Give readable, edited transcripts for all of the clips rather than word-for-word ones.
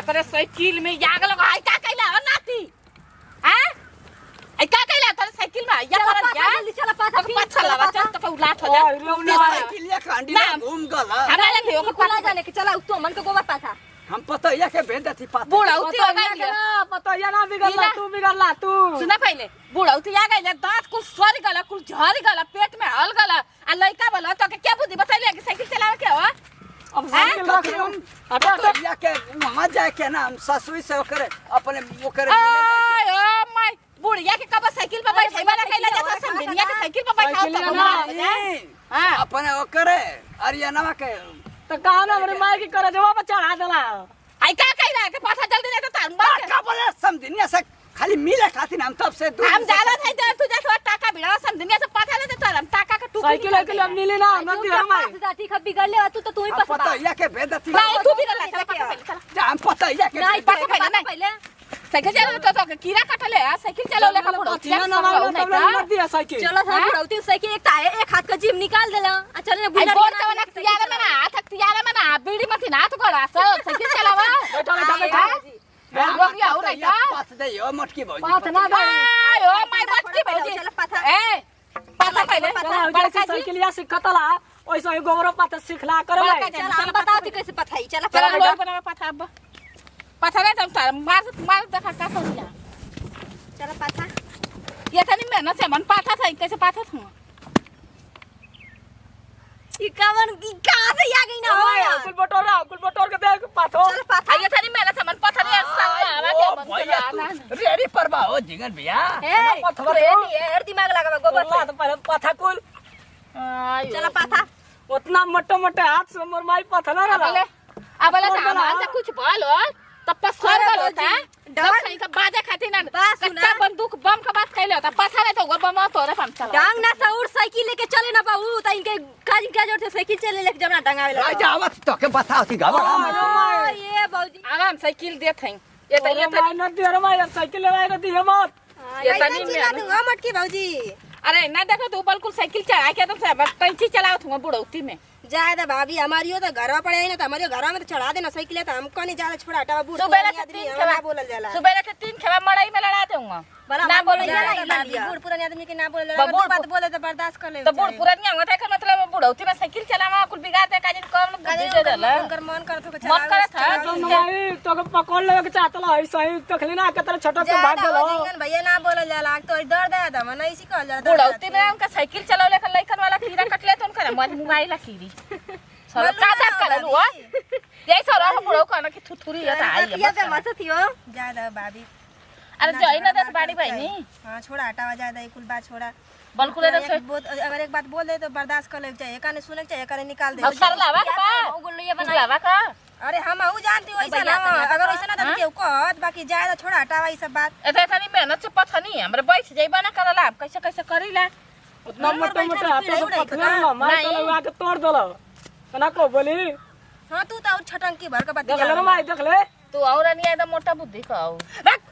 तेरे साइकिल में आग लगा है का कहला हो नाती हां आई का कहला तेरे साइकिल में या पर जा चला पाथा पाछा लगा चल तो उलाट हो जा साइकिल या खांडी में घूम गला हमारे ले ओके पता जाने के चला तो मन के गोबर पाथा हम पता या के भेद थी पाता बुढ़ाउती हो गई पता या ना बिगड़ला तू सुना पहले बुढ़ाउती आ गई दांत कुल सर गला कुल झर गला पेट में हल गला आ लइका बोला तो के क्या बुद्धि बताइले कि साइकिल चलावे के हो अब साइकिल रख हम हटा तो या के वहां जाए के ना हम ससुई से करे अपने वो करे ओ माय बुढ़िया के कब साइकिल पे बैठे वाला कहला जैसा संबिनिया के साइकिल पे बैठाओ तो हां अपने वो करे अरियाना के तो कहा ना हमरे माय की करे जवाब चढ़ा देला आई का कहला के पाछा जल्दी नहीं तो तार मार का बोले समझनिया से खाली मिले खातिर हम तब से दूर हम जाला थे तो तू जा टाका भिड़ा संबिनिया से पाछा ले तो हम टाका का टुकड़ी साइकिल के लिए मिले ना हम दिया माय ठीक है बिगड़ ले तू ही पता या के भेद थी नहीं तू भी ना चल चल जा हम पता या के नहीं पहले साइकिल चला तो कीड़ा काटले साइकिल चलो ले कपड़ो मत दिया साइकिल चलो हम बुढ़ाउती साइकिल एक हाथ का जीभ निकाल देला आ चल रे बुढ़ा बोल तो ना तियारे में ना हाथ तियारे में ना बीड़ी मत ना तो करा साइकिल चलावा बैठा वो भी आउ रे पास दे यो मटकी भौजी पाथ ना दे ओ माय मटकी भौजी चल पाथा ए पाथा पहले बड़का साइकिल या सिखतला ओइसे ही गोबरो पाथ सिखला करबे चल हम बताओ ती कैसे पथाई चल चल लोग बना पाथा अब पाथा रे तुम तार मार देखा का करिया चल पाथा ये तनी मेहनत से मन पाथा था कैसे पाथा था ई कहां से आ गई ना कुल बटोर के दे पाथो चल पाथा ये तनी मेहनत से मन पाथा रे संग आवा के मन भैया रेडी परबा हो जिगन भैया ए पथवा रे यार दिमाग लगा गोबर बोला तो पहले पाथा कुल चल पाथा उतना मोटे हाथ से मोर माई पथला रहला अब ले सामान से कुछ बोलो तब पसर गल होता डर सही का बाजा खाती ना कच्चा बंदूक बम का बात कहले होता पथा नहीं तो वो बम तो रे हम चला डांग ना सौर साइकिल लेके चले ना बाबू त इनके का जोर से साइकिल चले लेके जब ना डंगावे लगा जा आवत तो के बताओ थी गावा ये बाबूजी आराम साइकिल देत हैं ये तो ना दे रे माई साइकिल ले आएगा दिया मत ये तनी में दूंगा मटकी बाबूजी अरे ना देखो तू बिल्कुल साइकिल चला के तुम से कैंची चलाओ तुम बुढ़ौती में जायदा भाभी हमारी तो घर पड़े है ना तो हमारे घर में तो चढ़ा देना साइकिल तो हमको नहीं ज्यादा छोड़ा हटावा बूढ़ आदमी ना बोलल जाला सुबह के 3 खेवा मड़ई में लड़ा दूंगा ना बोलल जाला बूढ़ पुरानी आदमी के ना बोलल जाला बात बोले तो बर्दाश्त कर ले तो बूढ़ पुरानी होता है मतलब बुढ़ौती में साइकिल चलावा कुल बिगाड़ दे काजिन कम बुद्धि दे देला उनकर मन करत हो मन करत है तो माई तो के पकड़ ले के चाहतला ऐसा ही तखली ना के तरह छोटा के भाग गेलो भैया ना बोलल जाला तो डर दे दम नहीं सिखल जाला बुढ़ौती में उनका साइकिल चलावे लेकर लइकन वाला कीड़ा कटले तो उनका मन मुंगाई ला कीड़ी सर का दात कर लुआ यही सर हम बुढ़ो कहना कि थुथुरी है आई ये मत थियो ज्यादा भाभी अरे जई ना दस बाड़ी भाई नी हां छोड़ा हटावा ज्यादा कुल बात छोड़ा बिल्कुल अगर एक बात बोल दे तो बर्दाश्त कर ले चाहिए एकाने सुने चाहिए एकाने निकाल दे अब कर लावा का गुल्लिया बनावा का अरे हम हूं जानती हूं ऐसा ना अगर ऐसा ना तो केहू कहत बाकी ज्यादा छोड़ा हटावा ई सब बात एते तनी मेहनत से पथनी हमरे बैठ जइबा ना करला आप कैसे कैसे करीला उतना मोटे हाथ से पथला ना माई तो लगा के तोड़ देलो कना को बोली हां तू तो छटंकी भर के बात देख ले माई देख ले तू और नहीं एकदम मोटा बुद्धि का हो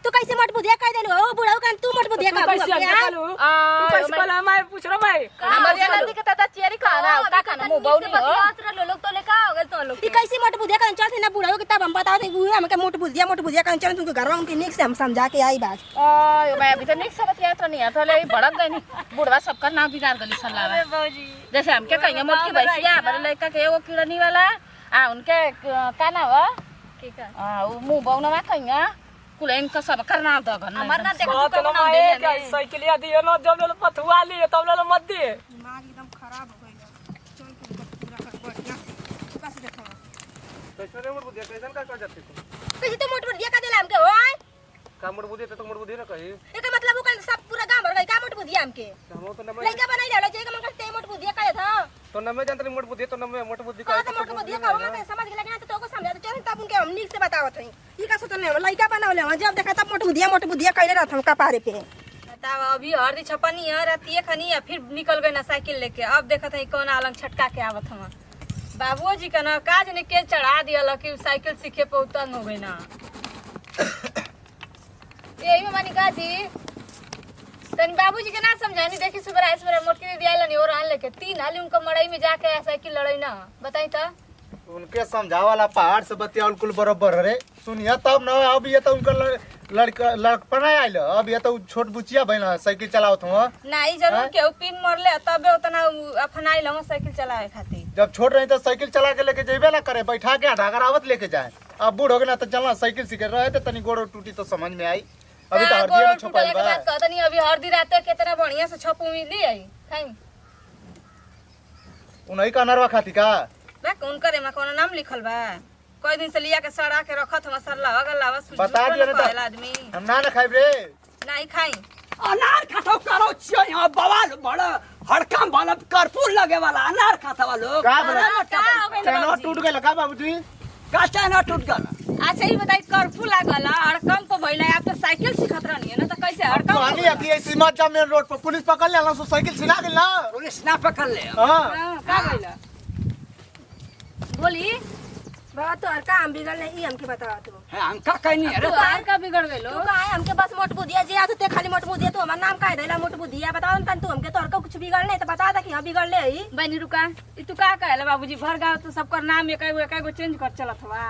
तू कैसे मोट बुधिया कह देलू ओ बुढ़ाऊ कान तू मोट बुधिया का कैसे निकालू तू कैसे कला माई पूछ रो माई हमारे नंदी के तता चेरी खाना का खाना मुंह बौनी हो लोग तो लेका हो गए तो लोग ई कैसे मोट बुधिया का चल ना बुढ़ाऊ के तब हम बताओ थे वो हमके मोट बुधिया का चल तुमके घर में उनके निक से हम समझा के आई बात ओए मैं अभी तो निक समझ के तो नहीं आता ले भड़क गई नहीं बुढ़वा सबका नाम बिगाड़ गली सल्ला अरे बाबूजी जैसे हमके कहिया मोट की भैंसिया हमारे लड़का के वो कीड़ा नहीं वाला उनके का ना हो वो मुंह बौना कहिया कुलेन का सब करना दो घर हमार ना देखो बात ना माई के साइकिल या दिए न जब ले पथुआ लिए तब ले मत दिए दिमाग एकदम खराब हो गइल चल के पूरा कर बढ़िया कैसे देखो कैसे रे मोर बुधिया कैसन का कर जाते तू कैसे तो मोट बुधिया का देला हमके ओए का मोर बुधिया तो मोर बुधिया ना कही एका मतलब वो सब पूरा गांव भर गई का मोट बुधिया हमके हम तो नमे लइका बनाई रहला जे का मन करते मोट बुधिया का था तो नमे जानते मोर बुधिया तो नमे मोट बुद्धि का तो मोट बुधिया का मैं समझ गेला कि तो को समझा तो चल तब उनके हम निक से बतावत हई ई का सोचले लइका बनावले जब देखा तब मोट बुधिया कइले रहत हम कपारे पे बताओ अभी हरदी छपनी है रातिए खनी है फिर निकल गए ना साइकिल लेके अब देखत हई कौन आलंग छटका के आवत हम बाबूजी का ना काज ने के चढ़ा दिया कि साइकिल सीखे पे उतन हो गई ना यही में मनिका जी तनी बाबूजी के ना समझानी देखी सुबह मोटकी दिया नहीं और आन लेके 3 हाली उनका मड़ई में जाके साइकिल लड़ई ना बताई तो उनके समझावाला पहाड़ से बतियावल कुल बराबर रे सुनिया तब न अब ये तो उनका लड़कपना आइल अब ये तो छोट बुचिया बहन साइकिल चलावत हुआ नहीं जरूर केहू पिन मरले तबे उतना अपनाइल हम साइकिल चलावे खातिर। जब छोट रही तो साइकिल चला के लेके जेबे ना करे बैठा के ढागरावत लेके जाए अब बूढ़ हो गए ना तो चलना साइकिल सीखे रहे तो तनी गोड़ टूटी तो समझ में आई अभी तो हरदिया में छुपाई बा कहतनी अभी हरदी राते कितना बढ़िया से छपू मिली आई खाई उन्हीं का नरवा खाती का बा कौन करे में कोनो नाम लिखल बा कोई दिन से लिया के सड़ा के रखत हम सरला अगला बस बता दिया ना तो आदमी हम ना खाइब रे नहीं खाई अनार खातो करो छियो यहाँ बवाल बड़ा हड़कम वाला कर्पूर लगे वाला अनार खाता वाला का का हो गइल चैनल बाबूजी? टूट गइल का बाबूजी का चाइना टूट गया। अच्छा ही बताई कर्फ्यू लागल हड़कम पे भइला आप तो साइकिल सिखत रहनी ना तो कैसे हड़कम कहानी अभी ऐसी मत जा मेन रोड पर पुलिस पकड़ लेला सो साइकिल सिला गेल ना पुलिस ना पकड़ ले हां का भइला बोली बाबा तो का हम बिगड़ नहीं ई हमके बतावा तू है हमका कहनी है रे तू आर का बिगड़ गेलो तू का है हमके बस मोट बुधिया जे आते खाली मोट बुधिया तू हमार नाम काहे देला मोट बुधिया बताओ न तू हमके तोर का कुछ बिगड़ नहीं तो बता दा कि हां बिगड़ ले ई बनी रुका ई तू का कहला बाबूजी भर गांव तो सबकर नाम एकागो चेंज कर चलत हवा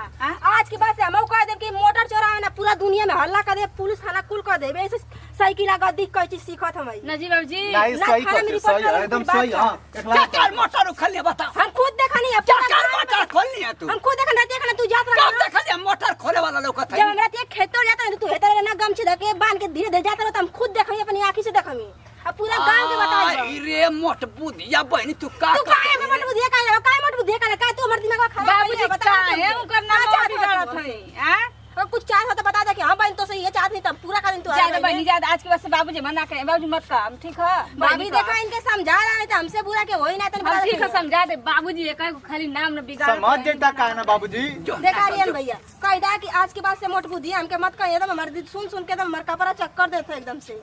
आज के बाद से हम कह देब कि मोटर चोरावे ना पूरा दुनिया में हल्ला कर दे पुलिस थाना कुल कर देबे ऐसे साइकिल आ गद्दी कह चीज सीखत हम नजी बाबूजी नहीं सही कहते सही है, एकदम सही हां क्या कर मोटर उखल ले बता हम खुद देखनी है क्या कर मोटर खोलनी है तू हम खुद देखना तू जात कब रहा देखा ले मोटर खोले वाला लोग जब था हमरा ते खेतो जाता है तू हेता ना गमछी धके बांध के धीरे धीरे जाता रहता हम खुद देखमी अपनी आंखी से देखमी अब पूरा गांव के बताई रे मोट बुधिया बहनी तू का तू काहे में मोट बुधिया काहे काहे मोट बुधिया काहे तू हमर दिमाग खराब बाबूजी का है उनकर नाम बिगड़त है हां और कुछ चाह हो तो बता दे कि हां बहन तो सही है चाहत नहीं तब पूरा का दिन तू आ ज्यादा बनी ज्यादा आज के बाद से बाबूजी मना करे बाबूजी मत काम ठीक है भाभी देखा इनके समझा रहा नहीं तो हमसे बुरा के होई ना तन हम ठीक है समझा दे बाबूजी एक खाली नाम न बिगाड़ समझ जेता का है ना बाबूजी देखा रियन भैया कायदा कि आज के बाद से मोट बुद्धि हमके मत कहिए तो हमारे दिल सुन सुन के तो हमार कपड़ा चक्कर देते एकदम से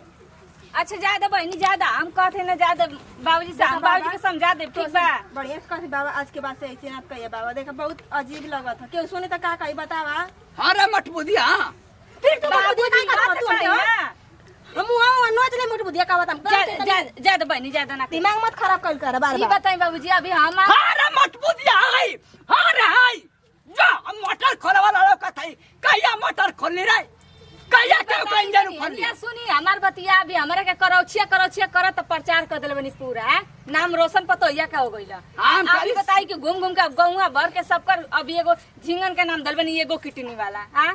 अच्छा ज्यादा बहनी ज्यादा हम कहते ना ज्यादा बाबूजी से हम बाबूजी के समझा दे ठीक बा बढ़िया से कहती बाबा आज के बाद से ऐसे ना कहिए बाबा देखा बहुत अजीब लगा था क्यों सुने तो का कही बतावा हां रे मोट बुधिया फिर तू मोट बुद्धि का बात तू कही ना हम वहां नोच ले मोट बुद्धि का बात हम ज्यादा बहनी ज्यादा ना दिमाग मत खराब कर बार ये बार बताई बाबूजी अभी हम हां रे मोट बुधिया आई हां रे आई जा मोटर खोले वाला लोग था कहिया मोटर खोलनी रे कहिया क्यों कहीं जरूर खोलनी ये सुनी हमार बतिया अभी हमारे के करौछिया करत तो प्रचार कर देले बनी पूरा नाम रोशन पतोहिया का हो गइला हम अभी बताई कि घूम घूम के गौवा भर के सबकर अभी एगो झिंगन के नाम दल बनी एगो किटनी वाला हां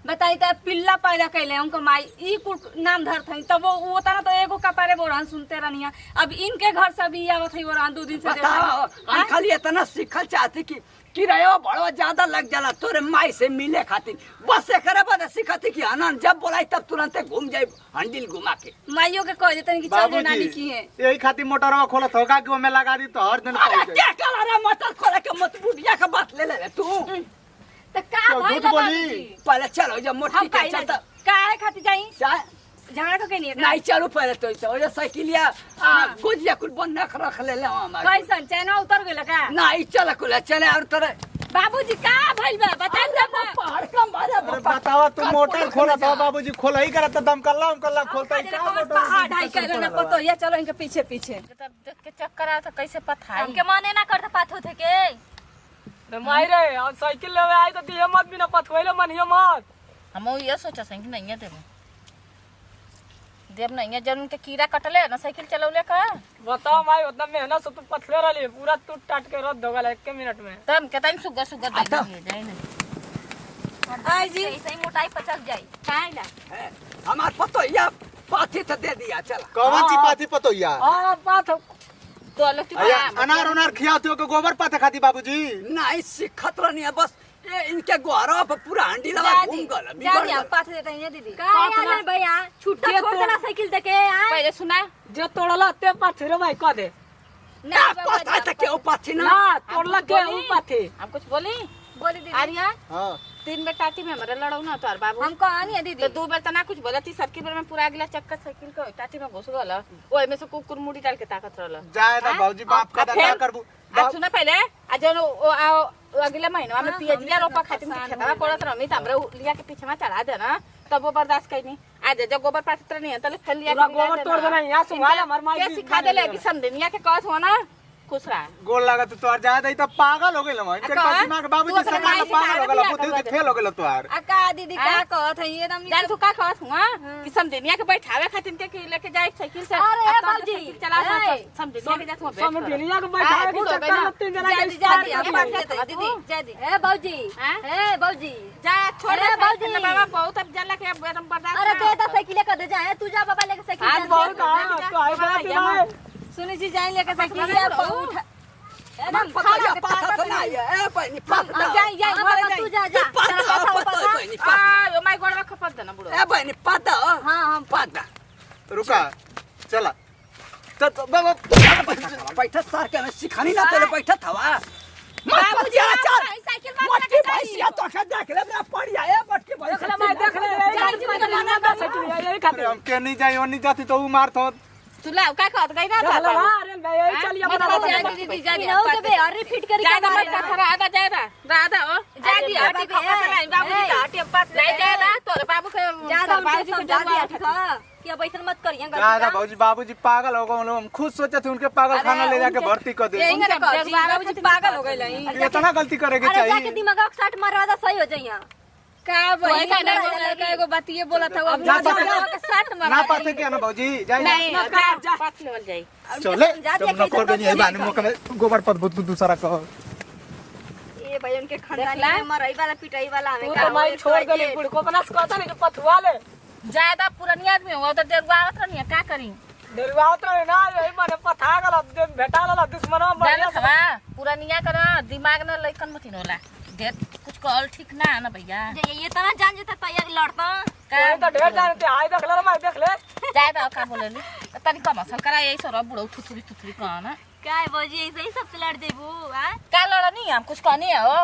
बताई त पिल्ला पैदा कैले उनको माई ई नाम धरत हई तब वो तना तो एगो कपारे बोरहन सुनते रहनिया अब इनके घर से भी आवत हई बोरहन 2 दिन से बताओ हम खाली इतना सीखल चाहती कि किराया बड़ा ज्यादा लग जाला तोरे माई से मिले खातिर बस से करे बद सीखती कि अनन जब बोलाई तब तुरंत घूम जाए हंडिल घुमा के माइयों के कह देतन कि चल जे नानी की है यही खातिर मोटरवा खोलत होगा कि ओमे लगा दी तो हर दिन अरे पहुंच क्या जाए कला रे मोटर खोले के मत बुढ़िया का बात ले ले तू त का क्यों भइल झूठ बोली? बाबूजी पहले चलो जब मोटी हम के काहे चलता काहे खातिर जाई चाहे झगड़ा तो नहीं नहीं चलो पहले तो ये साइकिलिया गुजिया कुल बन रख ले हमारे कैसन चैना उतर गेल का नहीं चल कुल चले और तेरे बाबूजी का भइल बा बता दे पहाड़ का मारे अरे बतावा तू मोटर खोलत हो बाबूजी खोल ही करत दम कल्ला खोलता ही का मोटर पहाड़ हाई कर ना पतो ये चलो इनके पीछे पीछे तब देख के चक्कर आ तो कैसे पथाई हमके माने ना करता पाथो थे के रे माई रे और साइकिल लेवे आई तो दिए मत बिना पथवैले मनियो मत हम ये सोचा सही कि नहीं है देव नहीं है जब उनके कीड़ा कटले ना साइकिल चलौले का बताओ माई उतना मेहनत से तू पथले रहली पूरा टूट टाट के रद हो गल 1 मिनट में तब कहता सुगर सुगर दे दिए जाए ना आई जी ऐसे ही मोटाई पचक जाई काहे ला हमार पतो या पाथी तो दे दिया चल कौन सी पाथी पतोइया हां बात तो अलग की अया अनार खियाते हो के गोबर पाथे खाती बाबूजी नहीं सीखत रहनी है बस ये इनके गोरा पर पूरा हंडी लगा घूम गल जा दिया पाथ देते हैं दीदी का यार भैया छुट्टा छोड़ देला साइकिल देके आ पहले सुना जे तोड़ला ते पाथे रे माई कह दे ना पता है के ओ पाथी ना ना तोड़ला के ऊ पाथे हम कुछ बोली बोली दीदी आर्या हां 3 बेर टाटी में हमारे लड़ाऊ ना तोर बाबू हम कहानी है दीदी तो 2 बेर तना कुछ बोला थी सर्किल बेर में पूरा अगला चक्कर साइकिल के टाटी में घुस गल ओए में से कुकुर मुड़ी डाल के ताकत रहल जाए ना बाबूजी बाप का दादा करबू आज सुना पहले आज अगले महीना में पियजिया रोपा खातिर में खेतवा पड़त रहमी त हमरे लिया के पीछे में चढ़ा दे ना तब वो बर्दाश्त कइनी आज जब गोबर पात्र नहीं है तले फैल लिया पूरा गोबर तोड़ देना यहां संभाल हमार माई के सिखा देले कि समझनिया के कहत हो ना खुश रहा गोल लगा तो तोर जा दई त पागल हो गेल हम इनकर कहा? दिमाग बाबूजी तू से अपने पागल माई से हो गेल कहा बुद्धि कि फेल हो गेल तोर आ का दीदी का कहत है ये एकदम जान तू का कहत हुआ कि समझनिया के बैठावे खातिर के लेके जाए साइकिल से अरे अब तो बाबूजी, साइकिल चला ए, समझनिया के जात हुआ समझनिया के बैठावे के चक्कर में 3 जना के जादी अब अब बैठ दीदी जादी ए बाबूजी हाँ? ए बाबूजी जा छोड़ दे अरे बाबूजी बाबूजी। बाबा बहुत अब जाला के अब एकदम बर्दाश्त अरे ना। दे दा साइकिल कर दे जाए तू जा बाबा लेके साइकिल आज चल बहुत दे। आ तो आई बात ना सुनी जी जाए लेके साइकिल अरे पर बाबू। उठा एकदम पता पता ना ए बहनी पता जाई जाई हाँ, घरे बाबा, तू जाई जा जा पता पता बहनी पता आ ओ माय गॉड रख पद देना बुढ़ो ए बहनी पता हाँ हम पता रुका चला तो बाबा बैठा सर के सिखानी ना तेरे बैठा थवा बाबूजी, चल साइकिल मार मटकी भैंसिया तो का देख ले मेरा पड़ी आए मटकी देख ले भैंसिया मैं देख ले यही खातिर हम के नहीं जाई ओनी जाती तो उ मारत हो तू ला का कहत गई ना देख ले था अरे मैं यही चलिए मत बता जाए दे दीदी जा इनो के बे अरे फिट कर जा के मत पत्थर आदा जा राधा ओ जा दी अरे हटी बाबा, खपा लाई बाबूजी का हटी पत ले जा ला तोरे बाबू के ज्यादा बाबूजी उनके के समझा दिया जलवा था कि अब ऐसा मत करिए जा बाबूजी बाबूजी पागल हो गए हम खुद सोचे थे उनके पागल खाना ले जाके भर्ती कर दे यही ना कह जी बाबूजी पागल हो गइल हई इतना गलती करे के अरे जाके चाहिए दिमाग का 60 मारवा दा सही हो जाइए का भाई का एगो बातिए बोलत है अब जा, जा, जा जा। के साथ मार ना पाते क्या ना बाबूजी जाई नहीं जा पत लेवल जाई चले जा दिया तुम न कर देनी है बाने मौका में गोबर पत बुत दूसरा कह ए भाई उनके खानदानी देखला? में मरई वाला पिटाई वाला हमें तू का तो मैं छोड़ देली बुढ़ को अपना कहता नहीं कि पथुआ ले ज्यादा पुरानी आदमी हो तो डेरवावत रहनी का करी डरवावत रहे ना यही माने पथा गल भेटा ला दुश्मन जान हवा पुरानिया कर दिमाग न लइकन मथिन होला ढेर कुछ कहल ठीक ना ना भैया ये तना जान जेता तैयार लड़ता कोई तो ढेर जानते आई देख ले मैं देख ले ज्यादा का बोलेली तनी कम असल करा यही सर बुढ़ऊ थुथुरी थुथुरी कहना काय बोजी ऐसे ही सबसे लड़ देबू हां का लड़नी हम कुछ कहनी है हो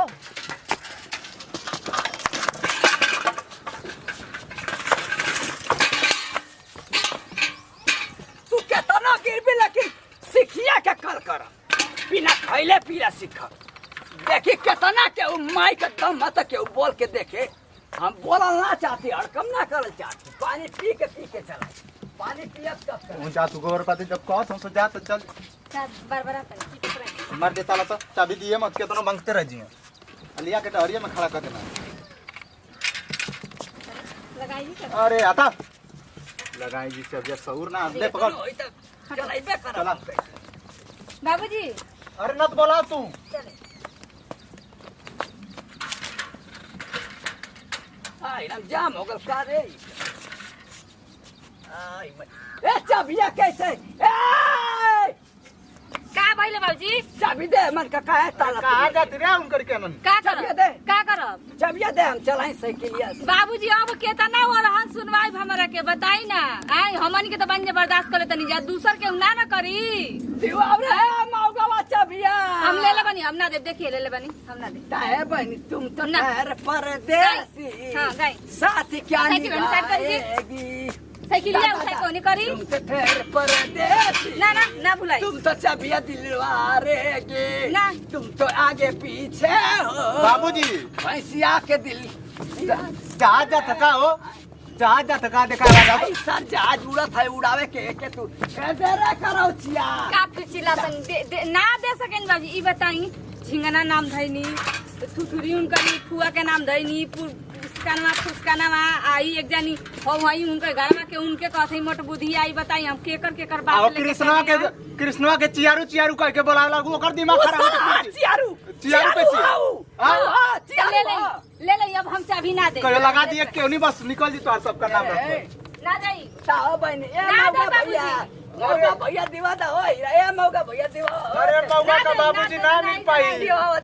तू कहता ना गिर भी लेकिन सिखिया के कल कर बिना खैले पीला सीख देखी केतना के उ माई के दम मत के उ बोल के देखे हम बोलल ना चाहती हड़कम ना करल चाहती पानी पी के चला पानी पियत कब जा तू गोबर पत जब कह हम सो जा तो चल बार-बार आता मार देता ला तो चाबी दिए मत के तो मांगते रह जियो लिया के डहरिया में खड़ा कर देना लगाई अरे आता लगाई जी सब सऊर ना ले पकड़ चलाइबे कर चला बाबूजी अरे नत बोला तू आई हम जाम हो गल का रे आई ए चाबिया कैसे ए का भइले बाबूजी चाबी दे मन का है ताला कहां जाती रे उनकर के नन का चाबिया करब दे का करब चाबिया दे हम चलाई साइकिलिया से बाबूजी अब केतना हो रहन सुनवाई हमरा के बताई ना आई हमन के तो बन बर्दाश्त करे तनी जा दूसर के ना करी दिवाव रे मौगवा चाबिया हम ले ले बनी हम ना दे देखिए ले ले बनी हम ना दे ताए बहनी तुम तो ना। ठहर परदेसी हां गई साथी क्या साइकिल वाली साइड कर दीजिए। निभाएगी साइकिल ले उठाई कोनी करी तुम तो ठहर परदेसी ना ना ना भुलाई तुम तो चाबिया दिलवारेगी ना। तुम तो आगे पीछे हो बाबूजी भैंसिया के दिल जहाज जा थका हो जहाज जा थका देखा राजा भाई सर जहाज उड़त है उड़ावे के तू कैसे रे करो चिया का पिचिला तन ना दे सकेन बाबूजी ई बताई झिंगना नाम धैनी थुथुरी उनका फुआ के नाम धैनी फुसकाना फुसकाना आई एक जानी हो वही उनके घर में के उनके कहते मोट बुद्धि आई बताई हम केकर बात आओ लेके कृष्णवा के चियारू चियारू कह के बोला लागू ओकर दिमाग खराब हो गया चियारू चियारू पे हां ले ले ले अब हम चाबी ना दे कहे लगा दिए क्यों नहीं बस निकल जी तो सबका नाम रखो ना जाई ताओ बहनी ए ना दे मौगा भैया मौगा भैया दीवा दा होई रे मौगा भैया दीवा अरे मौगा का बाबूजी ना मिल पाई